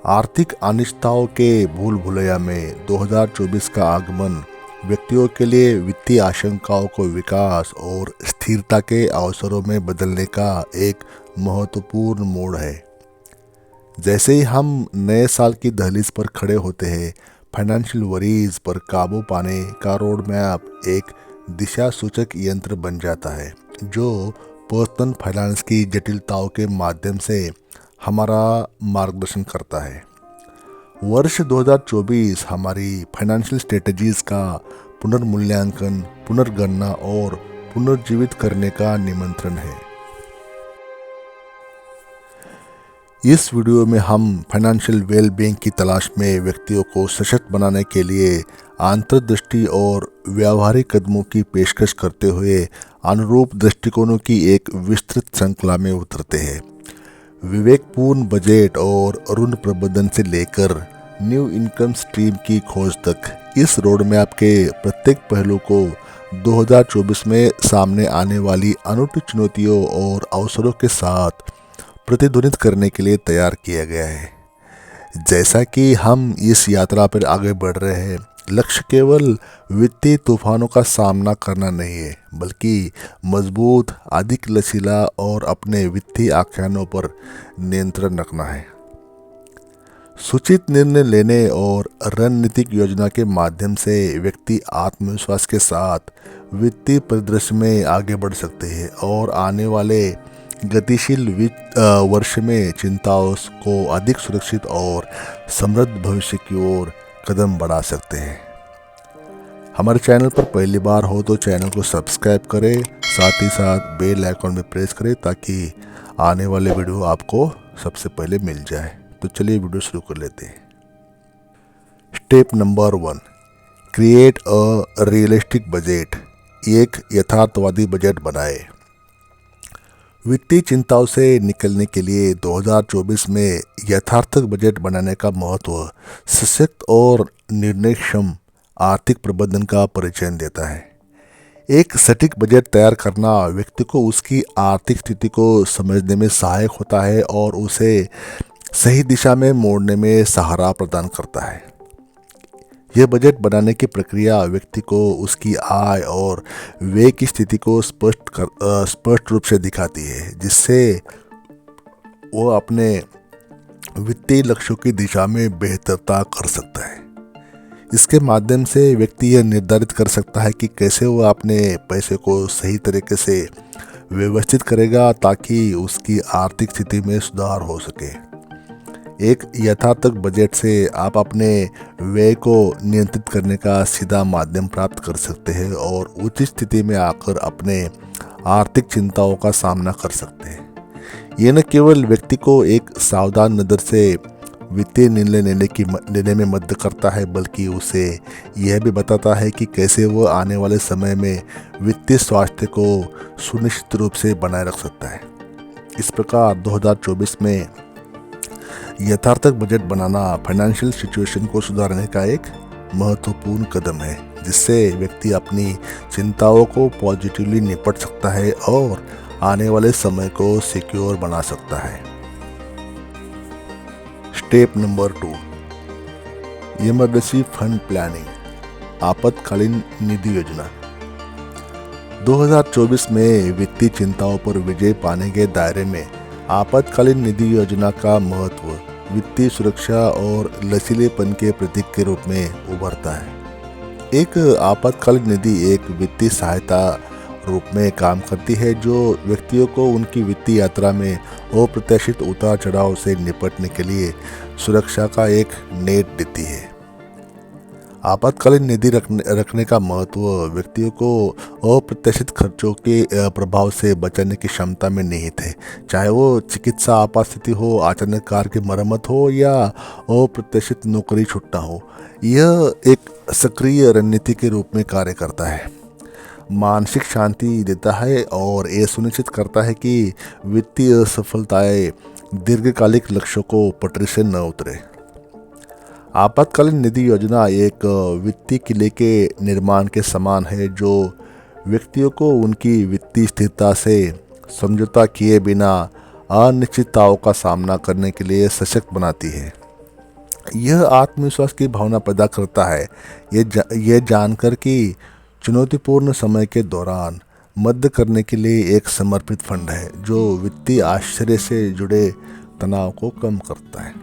आर्थिक अनिश्चितताओं के भूल भुलैया में 2024 का आगमन व्यक्तियों के लिए वित्तीय आशंकाओं को विकास और स्थिरता के अवसरों में बदलने का एक महत्वपूर्ण मोड़ है। जैसे ही हम नए साल की दहलीज पर खड़े होते हैं, फाइनेंशियल वरीज पर काबू पाने का रोड मैप एक दिशा सूचक यंत्र बन जाता है जो पर्सनल फाइनेंस की जटिलताओं के माध्यम से हमारा मार्गदर्शन करता है। वर्ष 2024 हमारी फाइनेंशियल स्ट्रेटजीज का पुनर्मूल्यांकन, पुनर्गणना और पुनर्जीवित करने का निमंत्रण है। इस वीडियो में हम फाइनेंशियल वेलबींग की तलाश में व्यक्तियों को सशक्त बनाने के लिए अंतर्दृष्टि और व्यावहारिक कदमों की पेशकश करते हुए अनुरूप दृष्टिकोणों की एक विस्तृत श्रृंखला में उतरते हैं। विवेकपूर्ण बजट और ऋण प्रबंधन से लेकर न्यू इनकम स्ट्रीम की खोज तक, इस रोड मैप के प्रत्येक पहलू को 2024 में सामने आने वाली अनूठी चुनौतियों और अवसरों के साथ प्रतिध्वनित करने के लिए तैयार किया गया है। जैसा कि हम इस यात्रा पर आगे बढ़ रहे हैं, लक्ष्य केवल वित्तीय तूफानों का सामना करना नहीं है, बल्कि मजबूत, अधिक लचीला और अपने वित्तीय आख्यानों पर नियंत्रण रखना है। सूचित निर्णय लेने और रणनीतिक योजना के माध्यम से व्यक्ति आत्मविश्वास के साथ वित्तीय परिदृश्य में आगे बढ़ सकते हैं और आने वाले गतिशील वर्ष में चिंताओं को अधिक सुरक्षित और समृद्ध भविष्य की ओर कदम बढ़ा सकते हैं। हमारे चैनल पर पहली बार हो तो चैनल को सब्सक्राइब करें, साथ ही साथ बेल आइकॉन में प्रेस करें ताकि आने वाले वीडियो आपको सबसे पहले मिल जाए। तो चलिए वीडियो शुरू कर लेते हैं। Step number 1, create a realistic budget. एक यथार्थवादी बजट बनाएं। वित्तीय चिंताओं से निकलने के लिए 2024 में यथार्थक बजट बनाने का महत्व सशक्त और निर्णयक्षम आर्थिक प्रबंधन का परिचय देता है। एक सटीक बजट तैयार करना व्यक्ति को उसकी आर्थिक स्थिति को समझने में सहायक होता है और उसे सही दिशा में मोड़ने में सहारा प्रदान करता है। यह बजट बनाने की प्रक्रिया व्यक्ति को उसकी आय और व्यय की स्थिति को स्पष्ट रूप से दिखाती है, जिससे वो अपने वित्तीय लक्ष्यों की दिशा में बेहतरता कर सकता है। इसके माध्यम से व्यक्ति यह निर्धारित कर सकता है कि कैसे वह अपने पैसे को सही तरीके से व्यवस्थित करेगा ताकि उसकी आर्थिक स्थिति में सुधार हो सके। एक यथार्थक बजट से आप अपने व्यय को नियंत्रित करने का सीधा माध्यम प्राप्त कर सकते हैं और उचित स्थिति में आकर अपने आर्थिक चिंताओं का सामना कर सकते हैं। यह न केवल व्यक्ति को एक सावधान नज़र से वित्तीय निर्णय लेने में मदद करता है, बल्कि उसे यह भी बताता है कि कैसे वह आने वाले समय में वित्तीय स्वास्थ्य को सुनिश्चित रूप से बनाए रख सकता है। इस प्रकार 2024 में यथार्थक बजट बनाना फाइनेंशियल सिचुएशन को सुधारने का एक महत्वपूर्ण कदम है, जिससे व्यक्ति अपनी चिंताओं को पॉजिटिवली निपट सकता है और आने वाले समय को सिक्योर बना सकता है। Step number 2, emergency fund planning. आपातकालीन निधि योजना। 2024 में वित्तीय चिंताओं पर विजय पाने के दायरे में आपातकालीन निधि योजना का महत्व वित्तीय सुरक्षा और लचीलेपन के प्रतीक के रूप में उभरता है। एक आपातकालीन निधि एक वित्तीय सहायता रूप में काम करती है जो व्यक्तियों को उनकी वित्तीय यात्रा में अप्रत्याशित उतार चढ़ाव से निपटने के लिए सुरक्षा का एक नेट देती है। आपातकालीन निधि रखने का महत्व व्यक्तियों को अप्रत्याशित खर्चों के प्रभाव से बचाने की क्षमता में निहित है, चाहे वो चिकित्सा आपात स्थिति हो, अचानक कार की मरम्मत हो या अप्रत्याशित नौकरी छूटना हो। यह एक सक्रिय रणनीति के रूप में कार्य करता है, मानसिक शांति देता है और ये सुनिश्चित करता है कि वित्तीय असफलताएं दीर्घकालिक लक्ष्यों को पटरी से न उतरे। आपातकालीन निधि योजना एक वित्तीय किले के निर्माण के समान है जो व्यक्तियों को उनकी वित्तीय स्थिरता से समझौता किए बिना अनिश्चितताओं का सामना करने के लिए सशक्त बनाती है। यह आत्मविश्वास की भावना पैदा करता है। यह जानकर कि चुनौतीपूर्ण समय के दौरान मदद करने के लिए एक समर्पित फंड है जो वित्तीय आश्चर्य से जुड़े तनाव को कम करता है।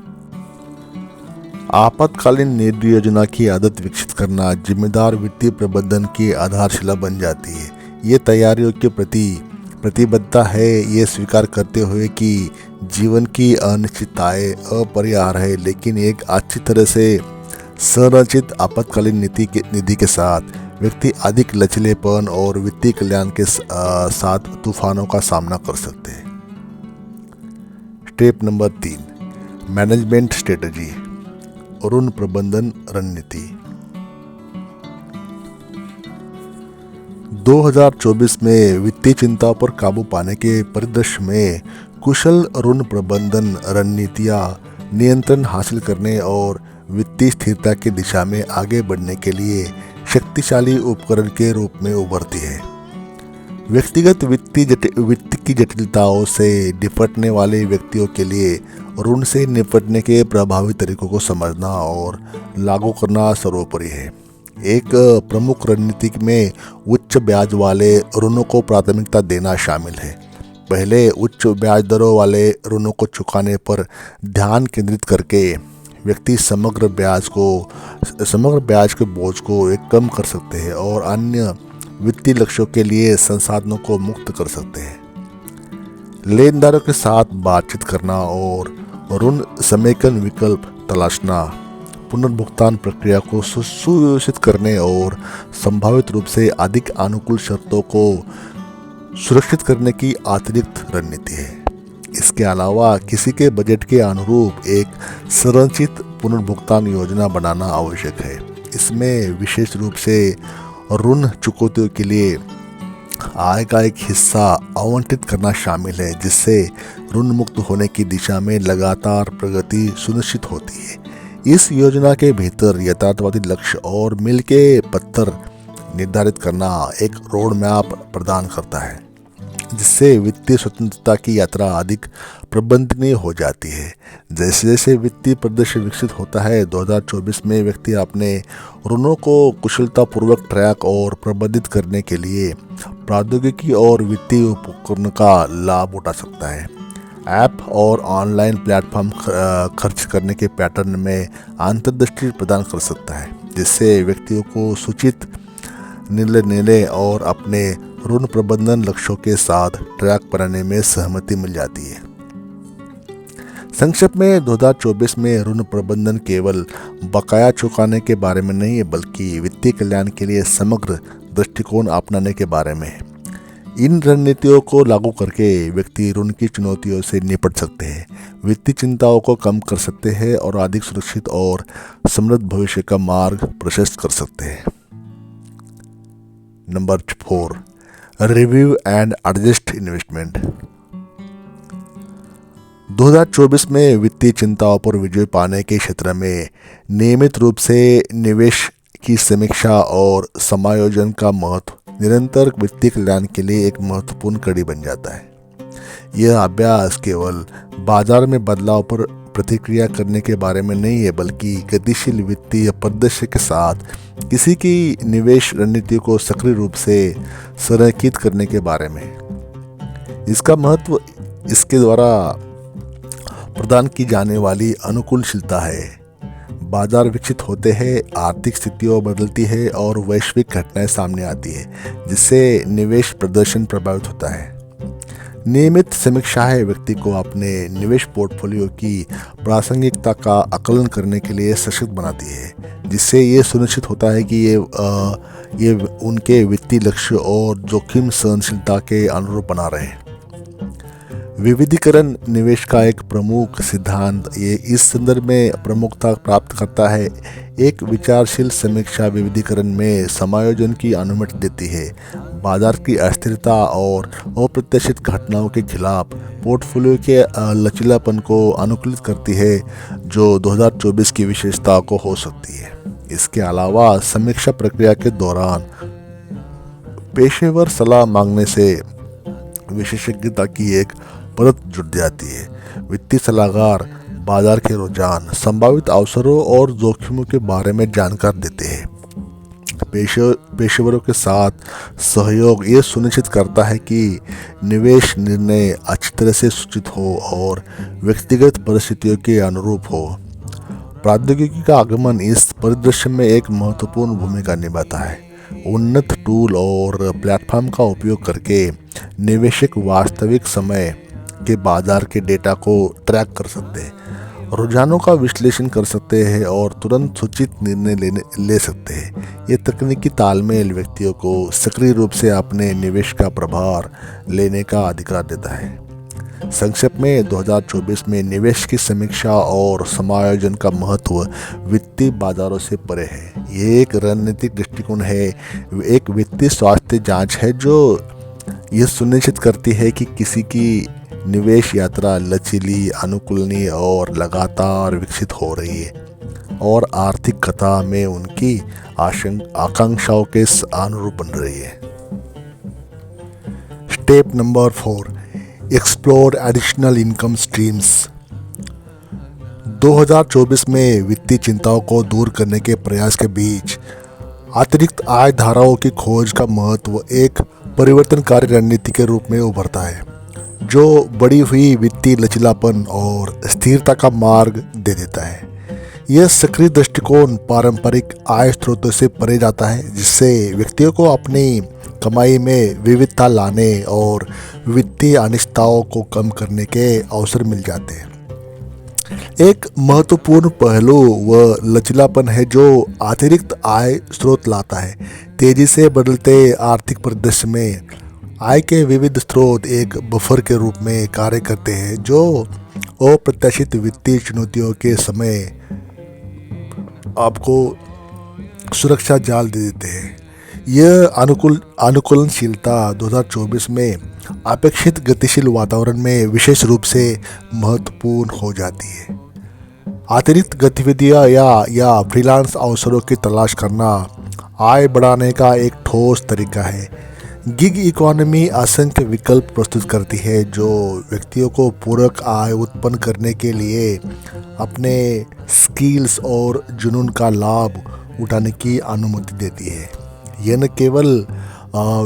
आपातकालीन निधि योजना की आदत विकसित करना जिम्मेदार वित्तीय प्रबंधन की आधारशिला बन जाती है। ये तैयारियों के प्रति प्रतिबद्धता है, ये स्वीकार करते हुए कि जीवन की अनिश्चितताएं अपरिहार्य है, लेकिन एक अच्छी तरह से संरचित आपातकालीन निधि के साथ व्यक्ति अधिक लचीलेपन और वित्तीय कल्याण के साथ तूफानों का सामना कर सकते हैं। स्टेप नंबर 3, मैनेजमेंट स्ट्रेटजी, ऋण प्रबंधन रणनीति। 2024 में वित्तीय चिंताओं पर काबू पाने के परिदृश्य में कुशल ऋण प्रबंधन रणनीतियां नियंत्रण हासिल करने और वित्तीय स्थिरता की दिशा में आगे बढ़ने के लिए शक्तिशाली उपकरण के रूप में उभरती है। व्यक्तिगत वित्त की जटिलताओं से निपटने वाले व्यक्तियों के लिए ऋण से निपटने के प्रभावी तरीकों को समझना और लागू करना सर्वोपरि है। एक प्रमुख रणनीति में उच्च ब्याज वाले ऋणों को प्राथमिकता देना शामिल है। पहले उच्च ब्याज दरों वाले ऋणों को चुकाने पर ध्यान केंद्रित करके व्यक्ति समग्र ब्याज के बोझ को कम कर सकते हैं और अन्य वित्तीय लक्ष्यों के लिए संसाधनों को मुक्त कर सकते हैं। लेनदारों के साथ बातचीत करना और ऋण समेकन विकल्प तलाशना, पुनर्भुगतान प्रक्रिया को सुव्यवस्थित करने और संभावित रूप से अधिक अनुकूल शर्तों को सुरक्षित करने की अतिरिक्त रणनीति है। इसके अलावा किसी के बजट के अनुरूप एक संरचित पुनर्भुगतान योजना बनाना आवश्यक है। इसमें विशेष रूप से ऋण चुकौतियों के लिए आय का एक हिस्सा आवंटित करना शामिल है, जिससे ऋण मुक्त होने की दिशा में लगातार प्रगति सुनिश्चित होती है। इस योजना के भीतर यथार्थवादी लक्ष्य और मील के पत्थर निर्धारित करना एक रोड मैप प्रदान करता है, जिससे वित्तीय स्वतंत्रता की यात्रा अधिक प्रबंधनीय हो जाती है। जैसे जैसे वित्तीय परिदृश्य विकसित होता है, 2024 में व्यक्ति अपने ऋणों को कुशलतापूर्वक ट्रैक और प्रबंधित करने के लिए प्रौद्योगिकी और वित्तीय उपकरण का लाभ उठा सकता है। ऐप और ऑनलाइन प्लेटफॉर्म खर्च करने के पैटर्न में अंतर्दृष्टि प्रदान कर सकता है, जिससे व्यक्तियों को सूचित निर्णय और अपने ऋण प्रबंधन लक्ष्यों के साथ ट्रैक बनाने में सहमति मिल जाती है। संक्षेप में 2024 में ऋण प्रबंधन केवल बकाया चुकाने के बारे में नहीं है, बल्कि वित्तीय कल्याण के लिए समग्र दृष्टिकोण अपनाने के बारे में है। इन रणनीतियों को लागू करके व्यक्ति ऋण की चुनौतियों से निपट सकते हैं, वित्तीय चिंताओं को कम कर सकते हैं और अधिक सुरक्षित और समृद्ध भविष्य का मार्ग प्रशस्त कर सकते हैं। Number 4, review and adjust investment. 2024 में वित्तीय चिंताओं पर विजय पाने के क्षेत्र में नियमित रूप से निवेश की समीक्षा और समायोजन का महत्व निरंतर वित्तीय कल्याण के लिए एक महत्वपूर्ण कड़ी बन जाता है। यह अभ्यास केवल बाजार में बदलाव पर प्रतिक्रिया करने के बारे में नहीं है, बल्कि गतिशील वित्तीय परिदृश्य के साथ किसी की निवेश रणनीति को सक्रिय रूप से संरेखित करने के बारे में है। इसका महत्व इसके द्वारा प्रदान की जाने वाली अनुकूलशीलता है। बाजार विकसित होते हैं, आर्थिक स्थितियाँ बदलती है और वैश्विक घटनाएं सामने आती है, जिससे निवेश प्रदर्शन प्रभावित होता है। नियमित समीक्षाएं व्यक्ति को अपने निवेश पोर्टफोलियो की प्रासंगिकता का आकलन करने के लिए सशक्त बनाती है, जिससे ये सुनिश्चित होता है कि ये उनके वित्तीय लक्ष्य और जोखिम सहनशीलता के अनुरूप बना रहे। विविधीकरण निवेश का एक प्रमुख सिद्धांत ये इस संदर्भ में प्रमुखता प्राप्त करता है। एक विचारशील समीक्षा विविधीकरण में समायोजन की अनुमति देती है, बाजार की अस्थिरता और अप्रत्याशित घटनाओं के खिलाफ पोर्टफोलियो के लचीलापन को अनुकूलित करती है, जो 2024 की विशेषता को हो सकती है। इसके अलावा समीक्षा प्रक्रिया के दौरान पेशेवर सलाह मांगने से विशेषज्ञता की एक परत जुड़ जाती है। वित्तीय सलाहकार बाजार के रुझान, संभावित अवसरों और जोखिमों के बारे में जानकारी देते हैं। पेशेवरों के साथ सहयोग ये सुनिश्चित करता है कि निवेश निर्णय अच्छी तरह से सूचित हो और व्यक्तिगत परिस्थितियों के अनुरूप हो। प्रौद्योगिकी का आगमन इस परिदृश्य में एक महत्वपूर्ण भूमिका निभाता है। उन्नत टूल और प्लेटफॉर्म का उपयोग करके निवेशक वास्तविक समय के बाजार के डेटा को ट्रैक कर सकते हैं, रुझानों का विश्लेषण कर सकते हैं और तुरंत सूचित निर्णय ले सकते हैं। ये तकनीकी तालमेल व्यक्तियों को सक्रिय रूप से अपने निवेश का प्रभार लेने का अधिकार देता है। संक्षेप में 2024 में निवेश की समीक्षा और समायोजन का महत्व वित्तीय बाजारों से परे है। ये एक रणनीतिक दृष्टिकोण है, एक वित्तीय स्वास्थ्य जांच है जो ये सुनिश्चित करती है कि किसी की निवेश यात्रा लचीली, अनुकूलनीय और लगातार विकसित हो रही है और आर्थिक कथा में उनकी आकांक्षाओं के अनुरूप बन रही है। Step number 4, explore additional income streams. 2024 में वित्तीय चिंताओं को दूर करने के प्रयास के बीच अतिरिक्त आय धाराओं की खोज का महत्व एक परिवर्तनकारी रणनीति के रूप में उभरता है, जो बढ़ी हुई वित्तीय लचीलापन और स्थिरता का मार्ग दे देता है। यह सक्रिय दृष्टिकोण पारंपरिक आय स्रोतों से परे जाता है, जिससे व्यक्तियों को अपनी कमाई में विविधता लाने और वित्तीय अनिश्चितताओं को कम करने के अवसर मिल जाते हैं। एक महत्वपूर्ण पहलू वह लचीलापन है जो अतिरिक्त आय स्रोत लाता है। तेजी से बदलते आर्थिक परिदृश्य में आय के विविध स्रोत एक बफर के रूप में कार्य करते हैं, जो अप्रत्याशित वित्तीय चुनौतियों के समय आपको सुरक्षा जाल दे देते हैं। यह अनुकूलनशीलता 2024 में अपेक्षित गतिशील वातावरण में विशेष रूप से महत्वपूर्ण हो जाती है। अतिरिक्त गतिविधियां या फ्रीलांस अवसरों की तलाश करना आय बढ़ाने का एक ठोस तरीका है। गिग इकोनॉमी असंख्य विकल्प प्रस्तुत करती है, जो व्यक्तियों को पूरक आय उत्पन्न करने के लिए अपने स्किल्स और जुनून का लाभ उठाने की अनुमति देती है। यह न केवल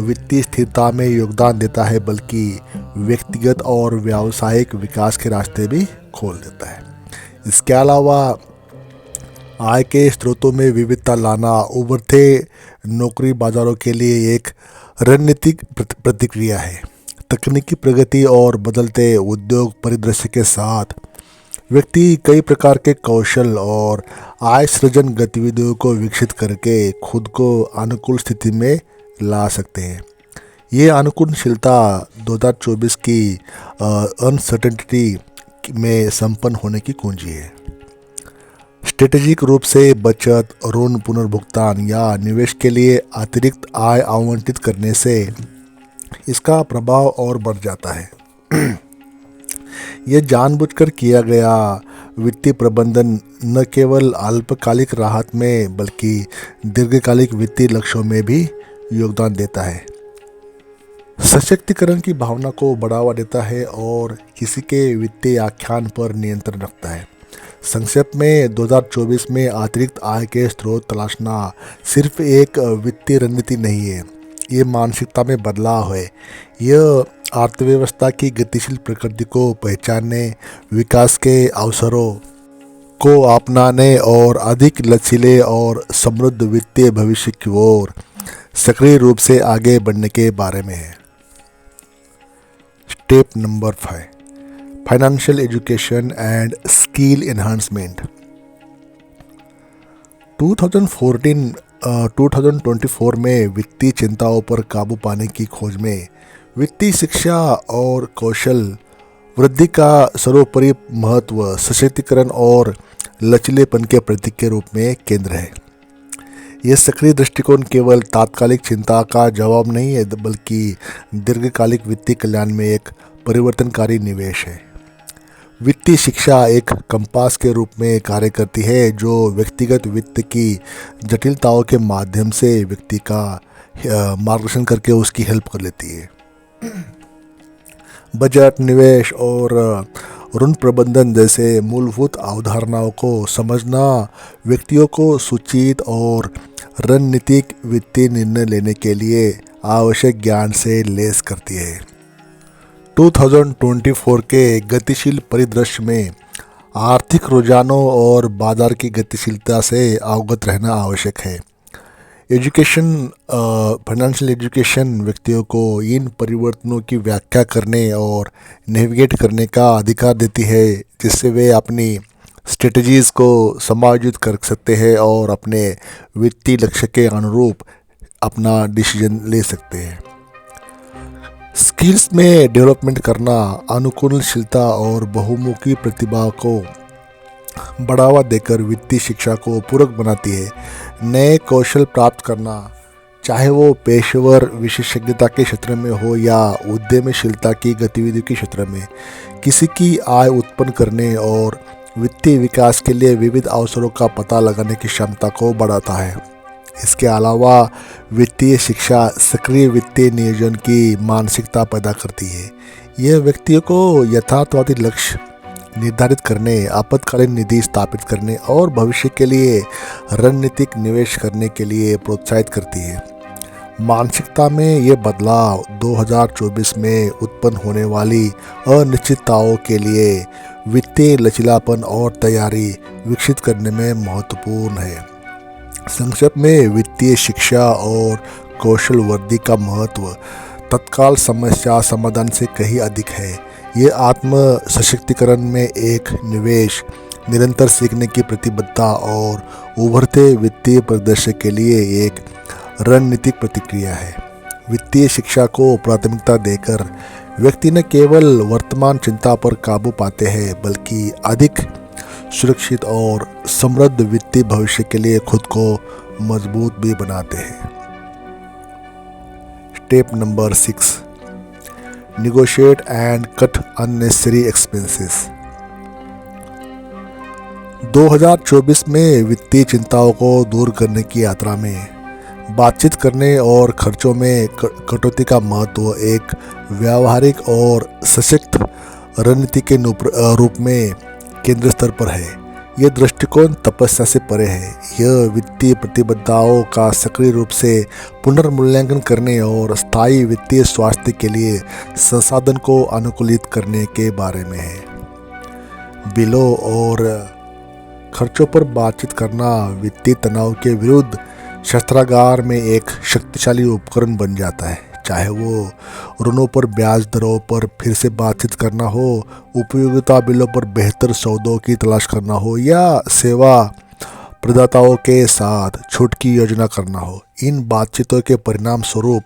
वित्तीय स्थिरता में योगदान देता है, बल्कि व्यक्तिगत और व्यावसायिक विकास के रास्ते भी खोल देता है। इसके अलावा आय के स्रोतों में विविधता लाना उभरते नौकरी बाजारों के लिए एक रणनीतिक प्रतिक्रिया है। तकनीकी प्रगति और बदलते उद्योग परिदृश्य के साथ व्यक्ति कई प्रकार के कौशल और आय सृजन गतिविधियों को विकसित करके खुद को अनुकूल स्थिति में ला सकते हैं। ये अनुकूलनशीलता 2024 की अनसर्टेनिटी में संपन्न होने की कुंजी है। स्ट्रेटेजिक रूप से बचत, ऋण पुनर्भुगतान या निवेश के लिए अतिरिक्त आय आवंटित करने से इसका प्रभाव और बढ़ जाता है। यह जानबूझकर किया गया वित्तीय प्रबंधन न केवल अल्पकालिक राहत में बल्कि दीर्घकालिक वित्तीय लक्ष्यों में भी योगदान देता है, सशक्तिकरण की भावना को बढ़ावा देता है और किसी के वित्तीय आख्यान पर नियंत्रण रखता है। संक्षेप में 2024 में अतिरिक्त आय के स्रोत तलाशना सिर्फ एक वित्तीय रणनीति नहीं है, ये मानसिकता में बदलाव है। यह अर्थव्यवस्था की गतिशील प्रकृति को पहचानने, विकास के अवसरों को अपनाने और अधिक लचीले और समृद्ध वित्तीय भविष्य की ओर सक्रिय रूप से आगे बढ़ने के बारे में है। Step number 5, financial education and skill enhancement. 2024 में वित्तीय चिंताओं पर काबू पाने की खोज में वित्तीय शिक्षा और कौशल वृद्धि का सर्वोपरि महत्व सशक्तिकरण और लचीलेपन के प्रतीक के रूप में केंद्र है। यह सक्रिय दृष्टिकोण केवल तात्कालिक चिंता का जवाब नहीं है, बल्कि दीर्घकालिक वित्तीय कल्याण में एक परिवर्तनकारी निवेश है। वित्तीय शिक्षा एक कंपास के रूप में कार्य करती है, जो व्यक्तिगत वित्त की जटिलताओं के माध्यम से व्यक्ति का मार्गदर्शन करके उसकी हेल्प कर लेती है। बजट, निवेश और ऋण प्रबंधन जैसे मूलभूत अवधारणाओं को समझना व्यक्तियों को सूचित और रणनीतिक वित्तीय निर्णय लेने के लिए आवश्यक ज्ञान से लैस करती है। 2024 के गतिशील परिदृश्य में आर्थिक रुझानों और बाजार की गतिशीलता से अवगत रहना आवश्यक है। फाइनेंशियल एजुकेशन व्यक्तियों को इन परिवर्तनों की व्याख्या करने और नेविगेट करने का अधिकार देती है, जिससे वे अपनी स्ट्रेटजीज़ को समायोजित कर सकते हैं और अपने वित्तीय लक्ष्य के अनुरूप अपना डिसीजन ले सकते हैं। स्किल्स में डेवलपमेंट करना अनुकूलशीलता और बहुमुखी प्रतिभा को बढ़ावा देकर वित्तीय शिक्षा को पूरक बनाती है। नए कौशल प्राप्त करना, चाहे वो पेशेवर विशेषज्ञता के क्षेत्र में हो या उद्यमशीलता की गतिविधि के क्षेत्र में, किसी की आय उत्पन्न करने और वित्तीय विकास के लिए विविध अवसरों का पता लगाने की क्षमता को बढ़ाता है। इसके अलावा वित्तीय शिक्षा सक्रिय वित्तीय नियोजन की मानसिकता पैदा करती है। यह व्यक्तियों को यथार्थवादी लक्ष्य निर्धारित करने, आपातकालीन निधि स्थापित करने और भविष्य के लिए रणनीतिक निवेश करने के लिए प्रोत्साहित करती है। मानसिकता में यह बदलाव 2024 में उत्पन्न होने वाली अनिश्चितताओं के लिए वित्तीय लचीलापन और तैयारी विकसित करने में महत्वपूर्ण है। संक्षेप में, वित्तीय शिक्षा और कौशल वर्धि का महत्व तत्काल समस्या समाधान से कहीं अधिक है। ये आत्म सशक्तिकरण में एक निवेश, निरंतर सीखने की प्रतिबद्धता और उभरते वित्तीय परिदृश्य के लिए एक रणनीतिक प्रतिक्रिया है। वित्तीय शिक्षा को प्राथमिकता देकर व्यक्ति न केवल वर्तमान चिंता पर काबू पाते हैं, बल्कि अधिक सुरक्षित और समृद्ध वित्तीय भविष्य के लिए खुद को मजबूत भी बनाते हैं। Step number 6, negotiate and cut unnecessary expenses. 2024 में वित्तीय चिंताओं को दूर करने की यात्रा में बातचीत करने और खर्चों में कटौती का महत्व एक व्यावहारिक और सशक्त रणनीति के रूप में केंद्र स्तर पर है। यह दृष्टिकोण तपस्या से परे है। यह वित्तीय प्रतिबद्धताओं का सक्रिय रूप से पुनर्मूल्यांकन करने और स्थायी वित्तीय स्वास्थ्य के लिए संसाधन को अनुकूलित करने के बारे में है। बिलों और खर्चों पर बातचीत करना वित्तीय तनाव के विरुद्ध शस्त्रागार में एक शक्तिशाली उपकरण बन जाता है। चाहे वो ऋणों पर ब्याज दरों पर फिर से बातचीत करना हो, उपयोगिता बिलों पर बेहतर सौदों की तलाश करना हो या सेवा प्रदाताओं के साथ छूट की योजना करना हो, इन बातचीतों के परिणाम स्वरूप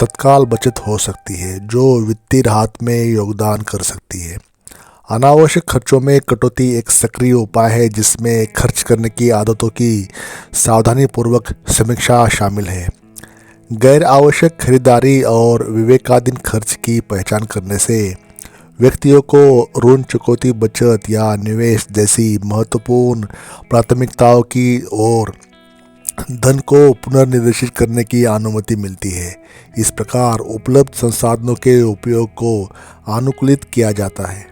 तत्काल बचत हो सकती है जो वित्तीय राहत में योगदान कर सकती है। अनावश्यक खर्चों में कटौती एक सक्रिय उपाय है जिसमें खर्च करने की आदतों की सावधानीपूर्वक समीक्षा शामिल है। गैर आवश्यक खरीदारी और विवेकाधीन खर्च की पहचान करने से व्यक्तियों को ऋण चुकौती, बचत या निवेश जैसी महत्वपूर्ण प्राथमिकताओं की ओर धन को पुनर्निर्देशित करने की अनुमति मिलती है। इस प्रकार उपलब्ध संसाधनों के उपयोग को अनुकूलित किया जाता है।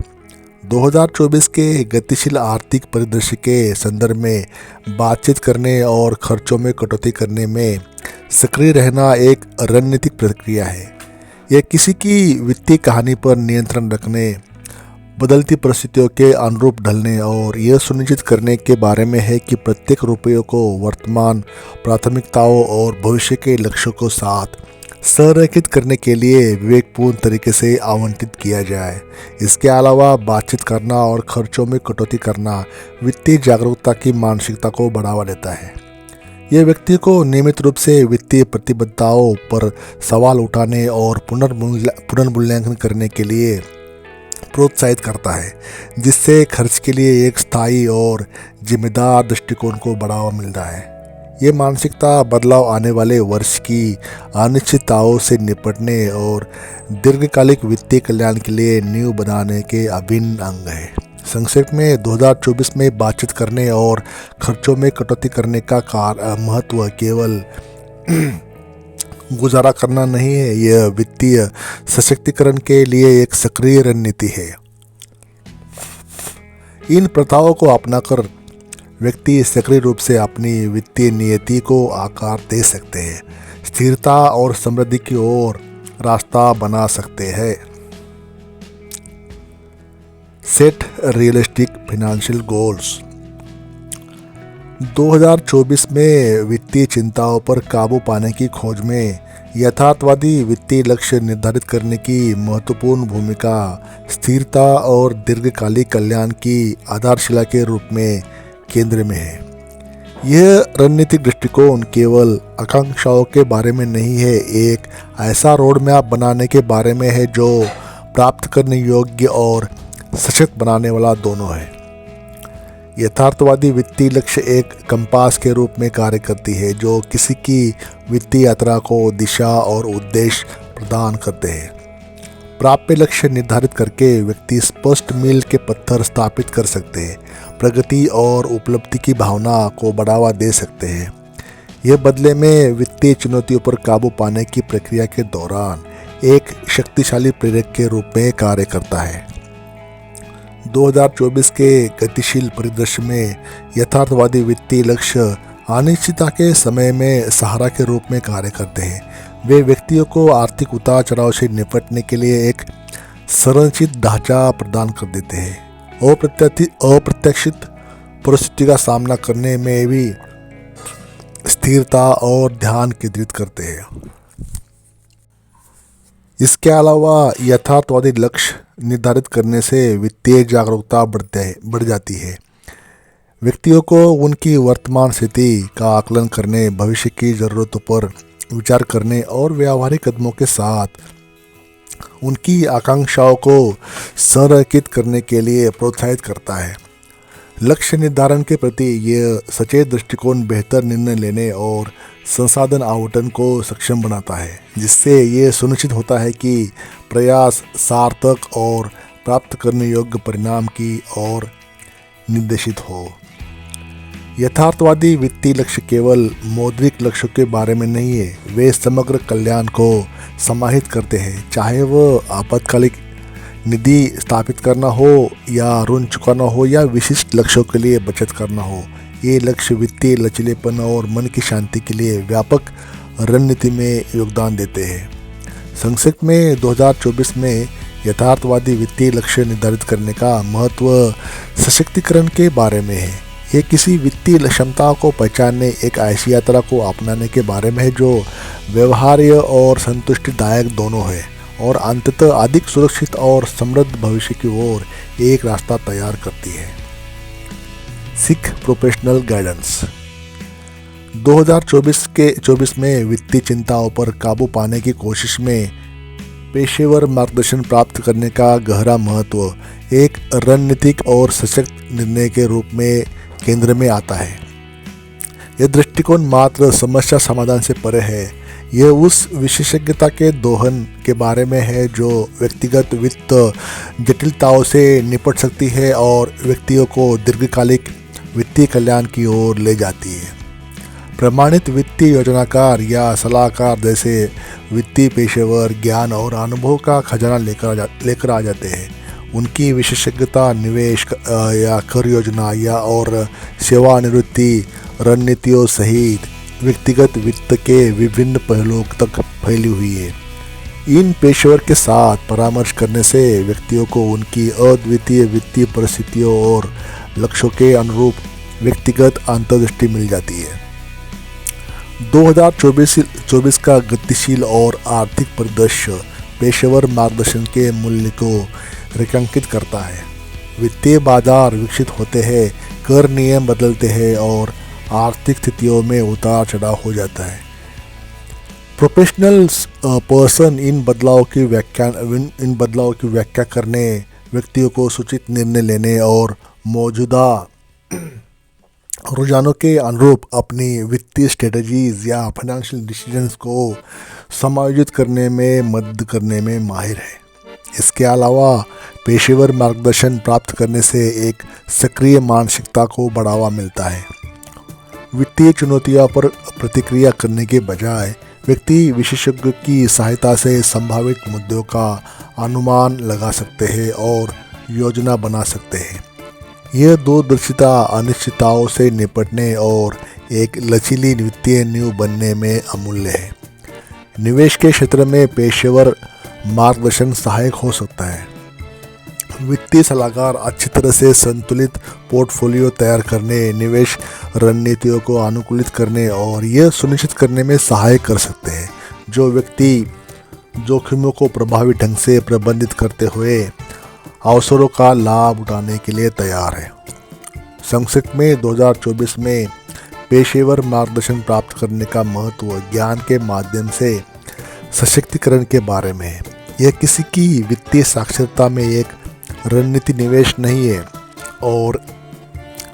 2024 के गतिशील आर्थिक परिदृश्य के संदर्भ में बातचीत करने और खर्चों में कटौती करने में सक्रिय रहना एक रणनीतिक प्रक्रिया है। यह किसी की वित्तीय कहानी पर नियंत्रण रखने, बदलती परिस्थितियों के अनुरूप ढलने और यह सुनिश्चित करने के बारे में है कि प्रत्येक रुपये को वर्तमान प्राथमिकताओं और भविष्य के लक्ष्यों को साथ संरेखित करने के लिए विवेकपूर्ण तरीके से आवंटित किया जाए। इसके अलावा बातचीत करना और खर्चों में कटौती करना वित्तीय जागरूकता की मानसिकता को बढ़ावा देता है। यह व्यक्ति को नियमित रूप से वित्तीय प्रतिबद्धताओं पर सवाल उठाने और पुनर्मूल्यांकन करने के लिए प्रोत्साहित करता है, जिससे खर्च के लिए एक स्थायी और जिम्मेदार दृष्टिकोण को बढ़ावा मिलता है। ये मानसिकता बदलाव आने वाले वर्ष की अनिश्चितताओं से निपटने और दीर्घकालिक वित्तीय कल्याण के लिए नींव बनाने के अभिन्न अंग है। संक्षेप में 2024 में बातचीत करने और खर्चों में कटौती करने का महत्व केवल गुजारा करना नहीं है, यह वित्तीय सशक्तिकरण के लिए एक सक्रिय रणनीति है। इन प्रथाओं को अपनाकर व्यक्ति सक्रिय रूप से अपनी वित्तीय नियति को आकार दे सकते हैं, स्थिरता और समृद्धि की ओर रास्ता बना सकते हैं। Set realistic financial goals. 2024 में वित्तीय चिंताओं पर काबू पाने की खोज में यथार्थवादी वित्तीय लक्ष्य निर्धारित करने की महत्वपूर्ण भूमिका स्थिरता और दीर्घकालिक कल्याण की आधारशिला के रूप में केंद्र में है। यह रणनीतिक दृष्टिकोण केवल आकांक्षाओं के बारे में नहीं है, एक ऐसा रोड मैप बनाने के बारे में है जो प्राप्त करने योग्य और सशक्त बनाने वाला दोनों है। यथार्थवादी वित्तीय लक्ष्य एक कंपास के रूप में कार्य करती है जो किसी की वित्तीय यात्रा को दिशा और उद्देश्य प्रदान करते हैं। प्राप्य लक्ष्य निर्धारित करके व्यक्ति स्पष्ट मील के पत्थर स्थापित कर सकते हैं, प्रगति और उपलब्धि की भावना को बढ़ावा दे सकते हैं। यह बदले में वित्तीय चुनौतियों पर काबू पाने की प्रक्रिया के दौरान एक शक्तिशाली प्रेरक के रूप में कार्य करता है। 2024 के गतिशील परिदृश्य में यथार्थवादी वित्तीय लक्ष्य अनिश्चितता के समय में सहारा के रूप में कार्य करते हैं। वे व्यक्तियों को आर्थिक उतार चढ़ाव से निपटने के लिए एक संरचित ढांचा प्रदान कर देते हैं। अप्रत्याशित परिस्थिति का सामना करने में भी स्थिरता और ध्यान केंद्रित करते हैं। इसके अलावा यथार्थवादी लक्ष्य निर्धारित करने से वित्तीय जागरूकता बढ़ जाती है। व्यक्तियों को उनकी वर्तमान स्थिति का आकलन करने, भविष्य की ज़रूरतों पर विचार करने और व्यावहारिक कदमों के साथ उनकी आकांक्षाओं को संरेखित करने के लिए प्रोत्साहित करता है। लक्ष्य निर्धारण के प्रति यह सचेत दृष्टिकोण बेहतर निर्णय लेने और संसाधन आवंटन को सक्षम बनाता है, जिससे ये सुनिश्चित होता है कि प्रयास सार्थक और प्राप्त करने योग्य परिणाम की ओर निर्देशित हो। यथार्थवादी वित्तीय लक्ष्य केवल मौद्रिक लक्ष्यों के बारे में नहीं है, वे समग्र कल्याण को समाहित करते हैं, चाहे वह आपातकालिक निधि स्थापित करना हो या ऋण चुकाना हो या विशिष्ट लक्ष्यों के लिए बचत करना हो। ये लक्ष्य वित्तीय लचीलेपन और मन की शांति के लिए व्यापक रणनीति में योगदान देते हैं। संक्षेप में 2024 में यथार्थवादी वित्तीय लक्ष्य निर्धारित करने का महत्व सशक्तिकरण के बारे में है। ये किसी वित्तीय क्षमता को पहचानने, एक ऐसी यात्रा को अपनाने के बारे में है जो व्यवहार्य और संतुष्टिदायक दोनों है और अंततः अधिक सुरक्षित और समृद्ध भविष्य की ओर एक रास्ता तैयार करती है। Sikh professional guidance. 2024 में वित्तीय चिंताओं पर काबू पाने की कोशिश में पेशेवर मार्गदर्शन प्राप्त करने का गहरा महत्व एक रणनीतिक और सशक्त निर्णय के रूप में केंद्र में आता है। यह दृष्टिकोण मात्र समस्या समाधान से परे है, यह उस विशेषज्ञता के दोहन के बारे में है जो व्यक्तिगत वित्त जटिलताओं से निपट सकती है और व्यक्तियों को दीर्घकालिक वित्तीय कल्याण की ओर ले जाती है। प्रमाणित वित्तीय योजनाकार या सलाहकार जैसे वित्तीय पेशेवर ज्ञान और अनुभव का खजाना लेकर आ जाते हैं। उनकी विशेषज्ञता निवेश या कर योजना या और सेवानिवृत्ति रणनीतियों सहित व्यक्तिगत वित्त के विभिन्न पहलुओं तक फैली हुई है। इन पेशेवर के साथ परामर्श करने से व्यक्तियों को उनकी अद्वितीय वित्तीय परिस्थितियों और लक्ष्यों के अनुरूप व्यक्तिगत अंतर्दृष्टि मिल जाती है। 2024 का गतिशील और आर्थिक परिदृश्य पेशेवर मार्गदर्शन के मूल्य को रेखांकित करता है। वित्तीय बाजार विकसित होते हैं, कर नियम बदलते हैं और आर्थिक स्थितियों में उतार चढ़ाव हो जाता है। प्रोफेशनल पर्सन इन बदलाव की व्याख्या करने, व्यक्तियों को सूचित निर्णय लेने और मौजूदा रुझानों के अनुरूप अपनी वित्तीय स्ट्रेटजीज या फाइनेंशियल डिसीजंस को समायोजित करने में मदद करने में माहिर है। इसके अलावा पेशेवर मार्गदर्शन प्राप्त करने से एक सक्रिय मानसिकता को बढ़ावा मिलता है। वित्तीय चुनौतियों पर प्रतिक्रिया करने के बजाय व्यक्ति विशेषज्ञ की सहायता से संभावित मुद्दों का अनुमान लगा सकते हैं और योजना बना सकते हैं। यह दूरदर्शिता अनिश्चितताओं से निपटने और एक लचीली वित्तीय नींव बनने में अमूल्य है। निवेश के क्षेत्र में पेशेवर मार्गदर्शन सहायक हो सकता है। वित्तीय सलाहकार अच्छी तरह से संतुलित पोर्टफोलियो तैयार करने, निवेश रणनीतियों को अनुकूलित करने और यह सुनिश्चित करने में सहायता कर सकते हैं जो व्यक्ति जोखिमों को प्रभावी ढंग से प्रबंधित करते हुए अवसरों का लाभ उठाने के लिए तैयार है। संक्षिप्त में 2024 में पेशेवर मार्गदर्शन प्राप्त करने का महत्व ज्ञान के माध्यम से सशक्तिकरण के बारे में है। यह किसी की वित्तीय साक्षरता में एक रणनीति निवेश नहीं है और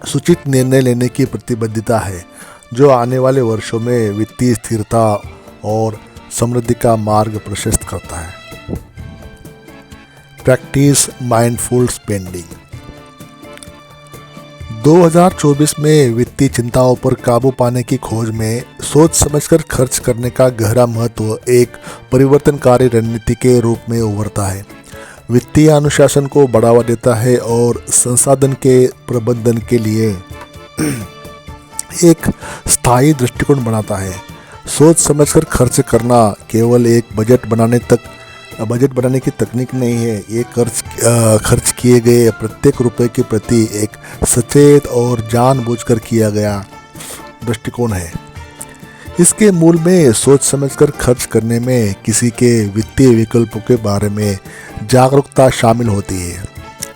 सूचित निर्णय लेने की प्रतिबद्धता है जो आने वाले वर्षों में वित्तीय स्थिरता और समृद्धि का मार्ग प्रशस्त करता है। Practice mindful spending. 2024 में वित्तीय चिंताओं पर काबू पाने की खोज में सोच समझकर खर्च करने का गहरा महत्व एक परिवर्तनकारी रणनीति के रूप में उभरता है। वित्तीय अनुशासन को बढ़ावा देता है और संसाधन के प्रबंधन के लिए एक स्थायी दृष्टिकोण बनाता है। सोच समझकर खर्च करना केवल एक बजट बनाने की तकनीक नहीं है, ये खर्च किए गए प्रत्येक रुपए के प्रति एक सचेत और जानबूझकर किया गया दृष्टिकोण है। इसके मूल में सोच समझकर खर्च करने में किसी के वित्तीय विकल्पों के बारे में जागरूकता शामिल होती है।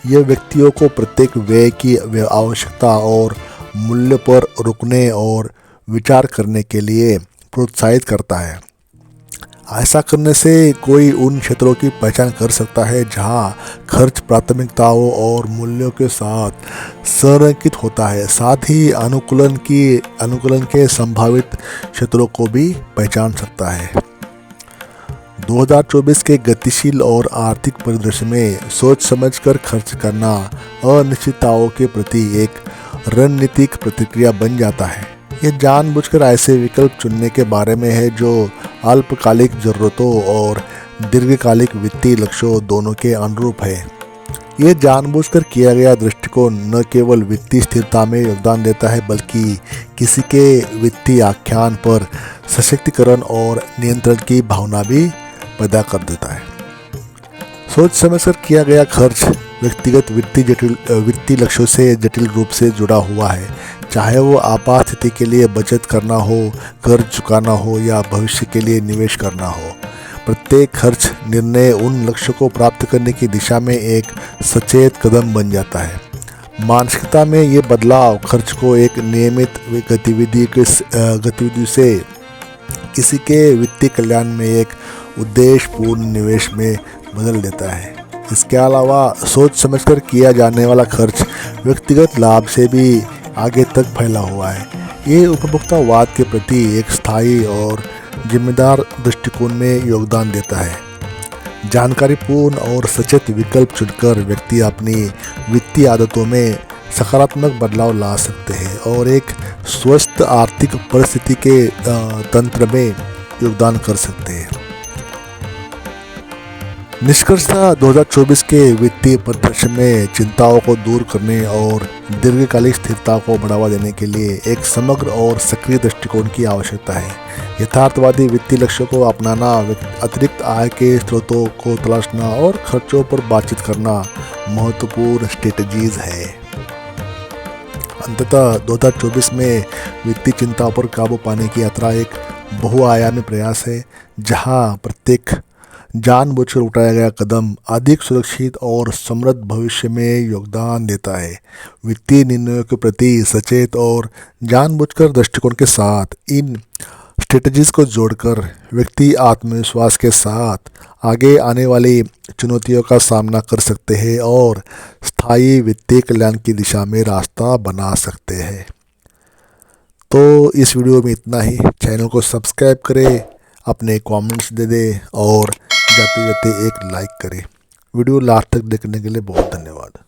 यह व्यक्तियों को प्रत्येक व्यय की आवश्यकता और मूल्य पर रुकने और विचार करने के लिए प्रोत्साहित करता है। ऐसा करने से कोई उन क्षेत्रों की पहचान कर सकता है जहां खर्च प्राथमिकताओं और मूल्यों के साथ संरेखित होता है, साथ ही अनुकूलन के संभावित क्षेत्रों को भी पहचान सकता है। 2024 के गतिशील और आर्थिक परिदृश्य में सोच समझकर खर्च करना अनिश्चितताओं के प्रति एक रणनीतिक प्रतिक्रिया बन जाता है। यह जानबूझकर ऐसे विकल्प चुनने के बारे में है जो अल्पकालिक ज़रूरतों और दीर्घकालिक वित्तीय लक्ष्यों दोनों के अनुरूप है। यह जानबूझकर किया गया दृष्टिकोण न केवल वित्तीय स्थिरता में योगदान देता है बल्कि किसी के वित्तीय आख्यान पर सशक्तिकरण और नियंत्रण की भावना भी पैदा कर देता है। सोच समझकर किया गया खर्च व्यक्तिगत वित्तीय लक्ष्यों से जटिल रूप से जुड़ा हुआ है, चाहे वो आपात स्थिति के लिए बचत करना हो, कर्ज चुकाना हो या भविष्य के लिए निवेश करना हो। प्रत्येक खर्च निर्णय उन लक्ष्यों को प्राप्त करने की दिशा में एक सचेत कदम बन जाता है। मानसिकता में ये बदलाव खर्च को एक नियमित गतिविधि से किसी के वित्तीय कल्याण में एक उद्देश्यपूर्ण निवेश में बदल देता है। इसके अलावा सोच समझकर किया जाने वाला खर्च व्यक्तिगत लाभ से भी आगे तक फैला हुआ है। ये उपभोक्तावाद के प्रति एक स्थायी और जिम्मेदार दृष्टिकोण में योगदान देता है। जानकारीपूर्ण और सचेत विकल्प चुनकर व्यक्ति अपनी वित्तीय आदतों में सकारात्मक बदलाव ला सकते हैं और एक स्वस्थ आर्थिक परिस्थिति के तंत्र में योगदान कर सकते हैं। निष्कर्षतः 2024 के वित्तीय परिदृश्य में चिंताओं को दूर करने और दीर्घकालिक स्थिरता को बढ़ावा देने के लिए एक समग्र और सक्रिय दृष्टिकोण की आवश्यकता है। यथार्थवादी वित्तीय लक्ष्यों को अपनाना, अतिरिक्त आय के स्रोतों को तलाशना और खर्चों पर बातचीत करना महत्वपूर्ण स्ट्रेटजीज है। अंततः 2024 में वित्तीय चिंताओं पर काबू पाने की यात्रा एक बहुआयामी प्रयास है जहां प्रत्येक जानबूझकर उठाया गया कदम अधिक सुरक्षित और समृद्ध भविष्य में योगदान देता है। वित्तीय निर्णयों के प्रति सचेत और जानबूझकर दृष्टिकोण के साथ इन स्ट्रेटजीज को जोड़कर व्यक्ति आत्मविश्वास के साथ आगे आने वाली चुनौतियों का सामना कर सकते हैं और स्थायी वित्तीय कल्याण की दिशा में रास्ता बना सकते हैं। तो इस वीडियो में इतना ही। चैनल को सब्सक्राइब करें, अपने कमेंट्स दे दें और जाते जाते एक लाइक करें। वीडियो लास्ट तक देखने के लिए बहुत धन्यवाद।